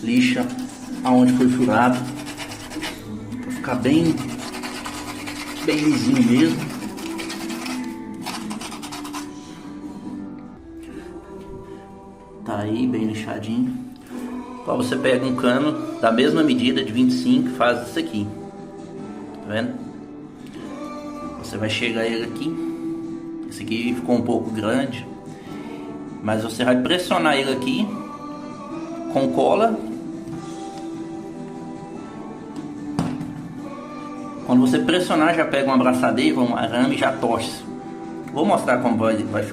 lixa aonde foi furado, para ficar bem lisinho mesmo. Tá aí bem lixadinho. Então você pega um cano da mesma medida de 25 e faz isso aqui, tá vendo? Você vai chegar ele aqui. Esse aqui ficou um pouco grande, mas você vai pressionar ele aqui com cola. Quando você pressionar, já pega uma abraçadeira, um arame e já torce. Vou mostrar como vai ficar.